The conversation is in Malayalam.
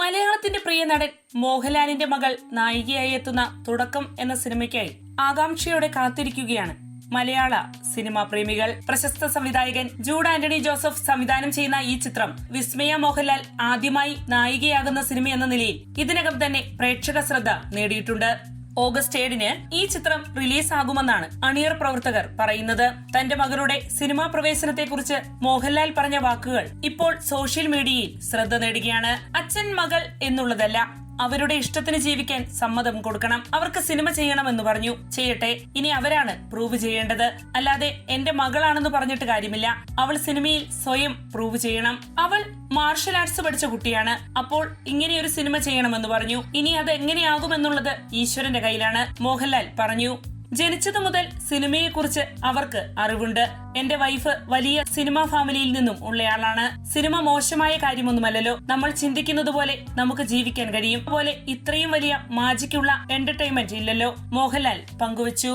മലയാളത്തിന്റെ പ്രിയ നടൻ മോഹൻലാലിന്റെ മകൾ നായികയായി എത്തുന്ന തുടക്കം എന്ന സിനിമയ്ക്കായി ആകാംക്ഷയോടെ കാത്തിരിക്കുകയാണ് മലയാള സിനിമാ പ്രേമികൾ. പ്രശസ്ത സംവിധായകൻ ജൂഡ് ആന്റണി ജോസഫ് സംവിധാനം ചെയ്യുന്ന ഈ ചിത്രം വിസ്മയ മോഹൻലാൽ ആദ്യമായി നായികയാകുന്ന സിനിമയെന്ന നിലയിൽ ഇതിനകം തന്നെ പ്രേക്ഷക ശ്രദ്ധ നേടിയിട്ടുണ്ട്. ഓഗസ്റ്റ് 7-ന് ഈ ചിത്രം റിലീസ് ആകുമെന്നാണ് അണിയർ പ്രവർത്തകർ പറയുന്നത്. തന്റെ മകളുടെ സിനിമാ പ്രവേശനത്തെക്കുറിച്ച് മോഹൻലാൽ പറഞ്ഞ വാക്കുകൾ ഇപ്പോൾ സോഷ്യൽ മീഡിയയിൽ ശ്രദ്ധ നേടുകയാണ്. അച്ഛൻ മകൾ എന്നുള്ളതല്ല, അവരുടെ ഇഷ്ടത്തിന് ജീവിക്കാൻ സമ്മതം കൊടുക്കണം. അവർക്ക് സിനിമ ചെയ്യണമെന്ന് പറഞ്ഞു, ചെയ്യട്ടെ. ഇനി അവരാണ് പ്രൂവ് ചെയ്യേണ്ടത്, അല്ലാതെ എന്റെ മകളാണെന്ന് പറഞ്ഞിട്ട് കാര്യമില്ല. അവൾ സിനിമയിൽ സ്വയം പ്രൂവ് ചെയ്യണം. അവൾ മാർഷൽ ആർട്സ് പഠിച്ച കുട്ടിയാണ്. അപ്പോൾ ഇങ്ങനെയൊരു സിനിമ ചെയ്യണമെന്ന് പറഞ്ഞു. ഇനി അത് എങ്ങനെയാകുമെന്നുള്ളത് ഈശ്വരന്റെ കയ്യിലാണ്, മോഹൻലാൽ പറഞ്ഞു. ജനിച്ചതു മുതൽ സിനിമയെക്കുറിച്ച് അവർക്ക് അറിവുണ്ട്. എന്റെ വൈഫ് വലിയ സിനിമാ ഫാമിലിയിൽ നിന്നും ഉള്ളയാളാണ്. സിനിമ മോശമായ കാര്യമൊന്നുമല്ലല്ലോ. നമ്മൾ ചിന്തിക്കുന്നത് പോലെ നമുക്ക് ജീവിക്കാൻ കഴിയും. അതുപോലെ ഇത്രയും വലിയ മാജിക്കുള്ള എന്റർടൈൻമെന്റ് ഇല്ലല്ലോ, മോഹൻലാൽ പങ്കുവച്ചു.